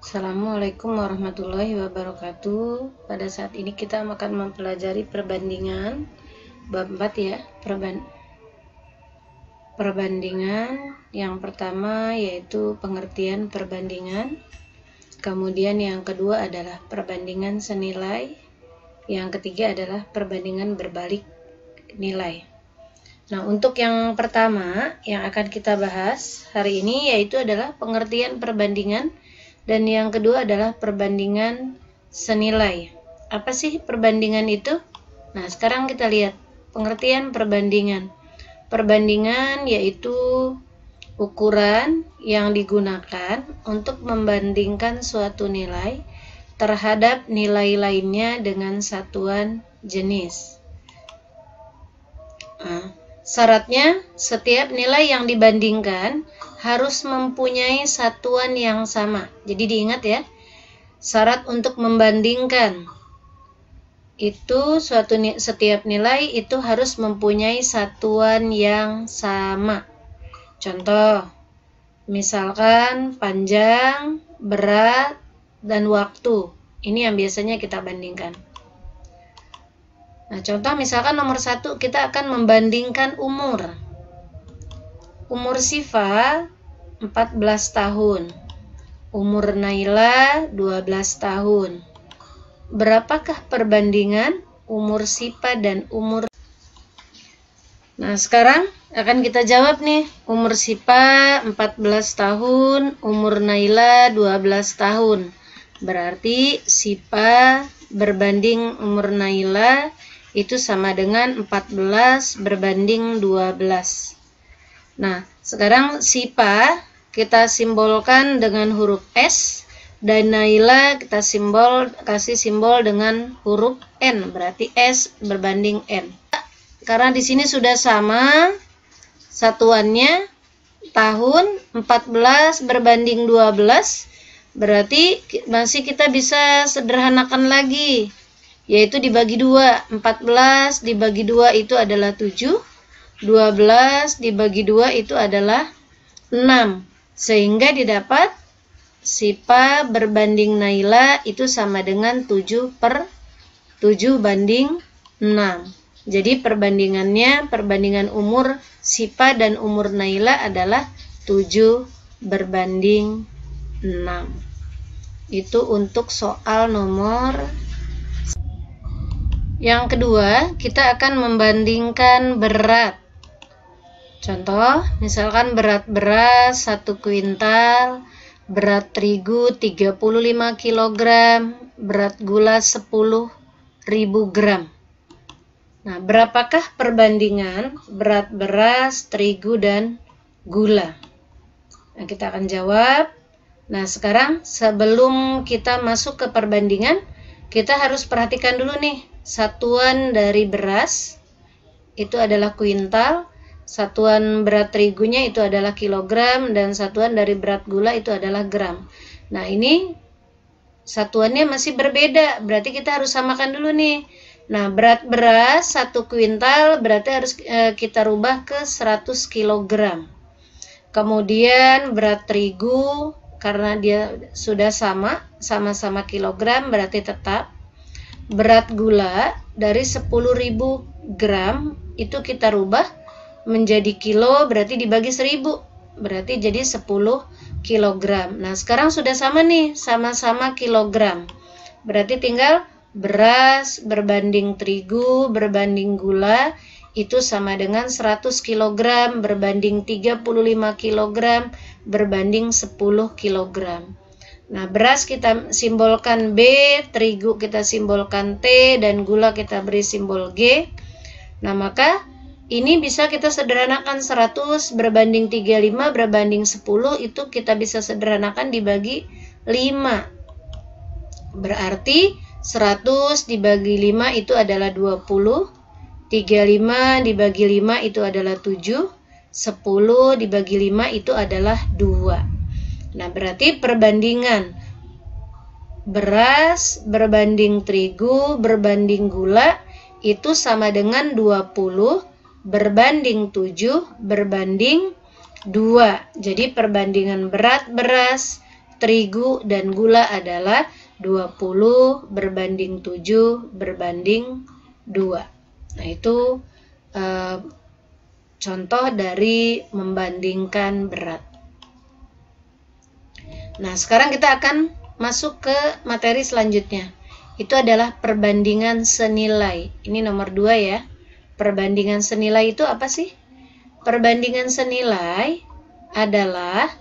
Assalamualaikum warahmatullahi wabarakatuh. Pada saat ini kita akan mempelajari perbandingan bab 4 ya. Perbandingan yang pertama yaitu pengertian perbandingan. Kemudian yang kedua adalah perbandingan senilai. Yang ketiga adalah perbandingan berbalik nilai. Nah, untuk yang pertama yang akan kita bahas hari ini yaitu adalah pengertian perbandingan. Dan yang kedua adalah perbandingan senilai. Apa sih perbandingan itu? Nah, sekarang kita lihat pengertian perbandingan. Perbandingan yaitu ukuran yang digunakan untuk membandingkan suatu nilai terhadap nilai lainnya dengan satuan jenis. Nah, syaratnya setiap nilai yang dibandingkan harus mempunyai satuan yang sama. Jadi diingat ya, syarat untuk membandingkan itu setiap nilai itu harus mempunyai satuan yang sama. Contoh, misalkan panjang, berat, dan waktu. Ini yang biasanya kita bandingkan. Nah, contoh misalkan nomor 1 kita akan membandingkan umur. Umur Siva 14 tahun, umur Naila 12 tahun. Berapakah perbandingan umur Siva dan umur? Nah, sekarang akan kita jawab nih. Umur Siva 14 tahun, umur Naila 12 tahun. Berarti Siva berbanding umur Naila itu sama dengan 14 berbanding 12. Nah, sekarang Siva kita simbolkan dengan huruf S dan Naila kita kasih simbol dengan huruf N, berarti S berbanding N. Karena di sini sudah sama satuannya tahun 14 berbanding 12, berarti masih kita bisa sederhanakan lagi, yaitu dibagi 2. 14 dibagi 2 itu adalah 7. 12 dibagi 2 itu adalah 6. Sehingga didapat Siva berbanding Naila itu sama dengan 7/7 banding 6. Jadi perbandingan umur Siva dan umur Naila adalah 7 berbanding 6. Itu untuk soal nomor. Yang kedua, kita akan membandingkan berat. Contoh, misalkan berat beras 1 kuintal, berat terigu 35 kg, berat gula 10.000 gram. Nah, berapakah perbandingan berat beras, terigu, dan gula? Nah, kita akan jawab. Nah, sekarang sebelum kita masuk ke perbandingan, kita harus perhatikan dulu nih, satuan dari beras itu adalah kuintal, satuan berat terigunya itu adalah kilogram, dan satuan dari berat gula itu adalah gram. Nah, ini satuannya masih berbeda, berarti kita harus samakan dulu nih. Nah, berat beras 1 kuintal berarti harus kita rubah ke 100 kg. Kemudian berat terigu, karena dia sudah sama-sama kilogram, berarti tetap. Berat gula dari 10.000 gram itu kita rubah menjadi kilo, berarti dibagi 1000, berarti jadi 10 kilogram. Nah, sekarang sudah sama nih, sama-sama kilogram. Berarti tinggal beras berbanding terigu berbanding gula itu sama dengan 100 kg berbanding 35 kg berbanding 10 kg. Nah, beras kita simbolkan B, terigu kita simbolkan T, dan gula kita beri simbol G. Nah, maka ini bisa kita sederhanakan 100 berbanding 35 berbanding 10 itu kita bisa sederhanakan dibagi 5. Berarti 100 dibagi 5 itu adalah 20. 35 dibagi 5 itu adalah 7. 10 dibagi 5 itu adalah 2. Nah, berarti perbandingan beras berbanding terigu berbanding gula itu sama dengan 20 berbanding 7 berbanding 2. Jadi perbandingan berat beras terigu dan gula adalah 20 berbanding 7 berbanding 2. Nah, itu contoh dari membandingkan berat. Nah, sekarang kita akan masuk ke materi selanjutnya. Itu adalah perbandingan senilai. Ini nomor 2 ya. Perbandingan senilai itu apa sih? Perbandingan senilai adalah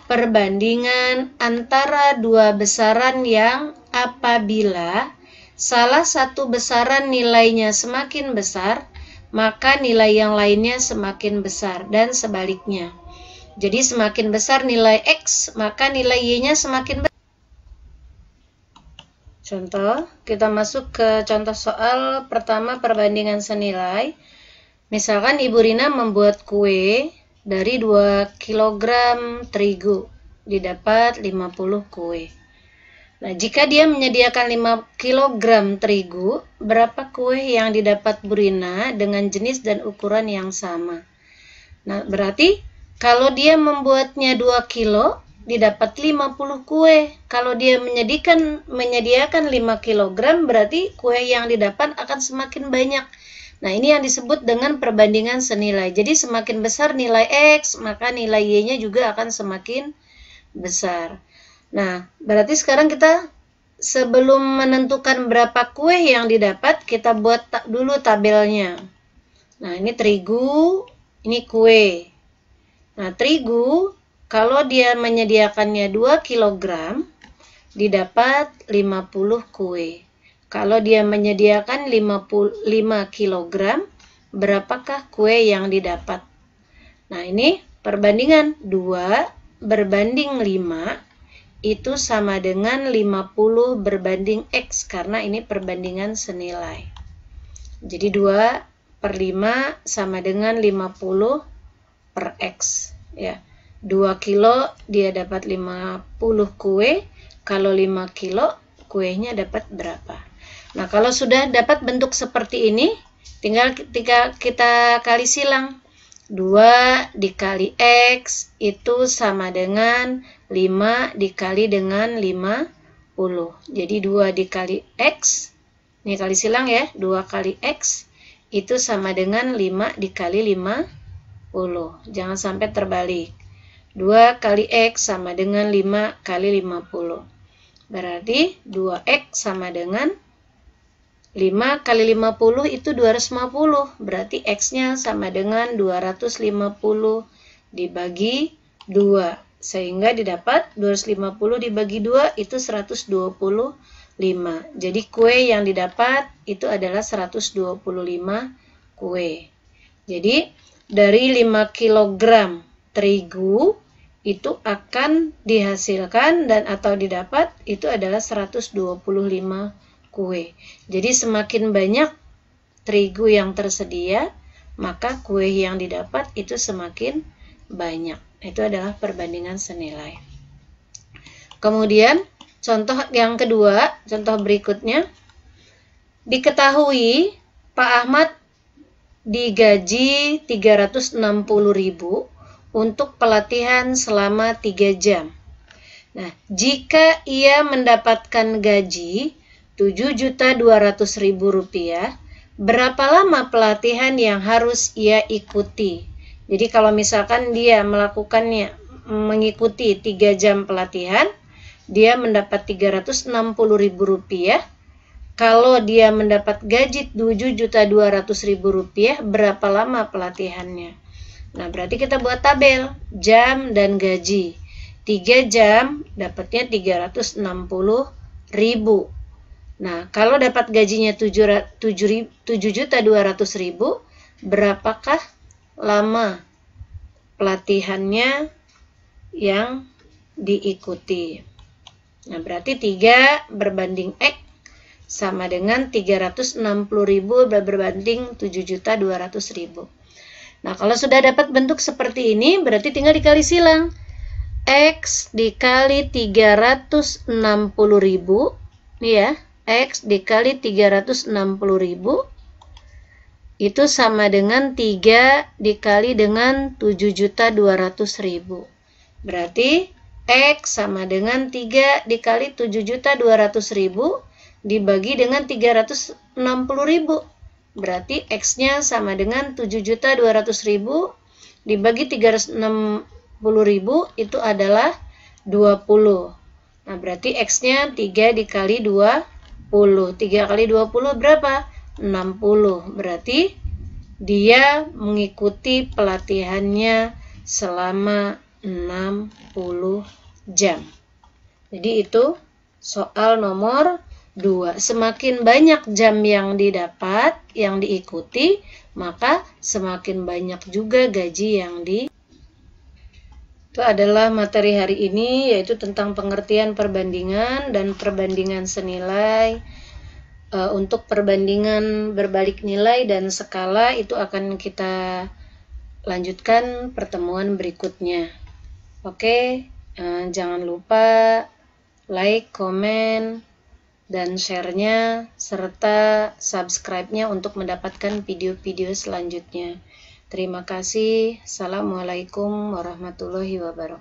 perbandingan antara dua besaran yang apabila salah satu besaran nilainya semakin besar, maka nilai yang lainnya semakin besar, dan sebaliknya. Jadi semakin besar nilai X, maka nilai Y-nya semakin besar. Contoh, kita masuk ke contoh soal pertama perbandingan senilai. Misalkan Ibu Rina membuat kue dari 2 kg terigu, didapat 50 kue. Nah, jika dia menyediakan 5 kg terigu, berapa kue yang didapat Bu Rina dengan jenis dan ukuran yang sama? Nah, berarti kalau dia membuatnya 2 kilo, didapat 50 kue. Kalau dia menyediakan 5 kg, berarti kue yang didapat akan semakin banyak. Nah, ini yang disebut dengan perbandingan senilai. Jadi semakin besar nilai X, maka nilai Y-nya juga akan semakin besar. Nah, berarti sekarang kita sebelum menentukan berapa kue yang didapat, kita buat dulu tabelnya. Nah, ini terigu, ini kue. Nah, terigu kalau dia menyediakannya 2 kg, didapat 50 kue. Kalau dia menyediakan 5 kg, berapakah kue yang didapat? Nah, ini perbandingan 2 berbanding 5 itu sama dengan 50 berbanding X, karena ini perbandingan senilai. Jadi 2/5 sama dengan 50 per X. Ya, 2 kilo dia dapat 50 kue, kalau 5 kilo kuenya dapat berapa? Nah, kalau sudah dapat bentuk seperti ini, tinggal kita kali silang. 2 dikali X itu sama dengan 5 dikali dengan 50. Jadi 2 dikali X, ini kali silang ya, 2 kali X itu sama dengan 5 dikali 50. Jangan sampai terbalik. 2 kali X sama dengan 5 kali 50. Berarti 2X sama dengan 5 kali 50 itu 250. Berarti X-nya sama dengan 250 dibagi 2. Sehingga didapat 250 dibagi 2 itu 125. Jadi kue yang didapat itu adalah 125 kue. Jadi dari 5 kg terigu itu akan dihasilkan dan atau didapat itu adalah 125 kue. Jadi semakin banyak terigu yang tersedia, maka kue yang didapat itu semakin banyak. Itu adalah perbandingan senilai. Kemudian contoh yang kedua, contoh berikutnya. Diketahui Pak Ahmad digaji 360.000 untuk pelatihan selama 3 jam. Nah, jika ia mendapatkan gaji 7.200.000 rupiah, berapa lama pelatihan yang harus ia ikuti? Jadi kalau misalkan dia mengikuti 3 jam pelatihan, dia mendapat 360.000 rupiah. Kalau dia mendapat gaji 7.200.000 rupiah, berapa lama pelatihannya? Nah, berarti kita buat tabel jam dan gaji. 3 jam dapatnya 360.000. Nah, kalau dapat gajinya 7.200.000, berapakah lama pelatihannya yang diikuti? Nah, berarti 3 berbanding X sama dengan 360.000 berbanding 7.200.000. Nah, kalau sudah dapat bentuk seperti ini, berarti tinggal dikali silang. X dikali 360.000, nih ya, X dikali 360.000 itu sama dengan 3 dikali dengan 7.200.000. Berarti X sama dengan 3 dikali 7.200.000 dibagi dengan 360.000. Berarti X-nya sama dengan 7.200.000 dibagi 360.000 itu adalah 20. Nah, berarti X-nya 3 dikali 20. 3 kali 20 berapa? 60. Berarti dia mengikuti pelatihannya selama 60 jam. Jadi itu soal nomor 2. Semakin banyak jam yang didapat, yang diikuti, maka semakin banyak juga gaji yang Itu adalah materi hari ini, yaitu tentang pengertian perbandingan dan perbandingan senilai. Untuk perbandingan berbalik nilai dan skala itu akan kita lanjutkan pertemuan berikutnya. Oke, jangan lupa like, komen, dan share-nya serta subscribe-nya untuk mendapatkan video-video selanjutnya. Terima kasih. Assalamualaikum warahmatullahi wabarakatuh.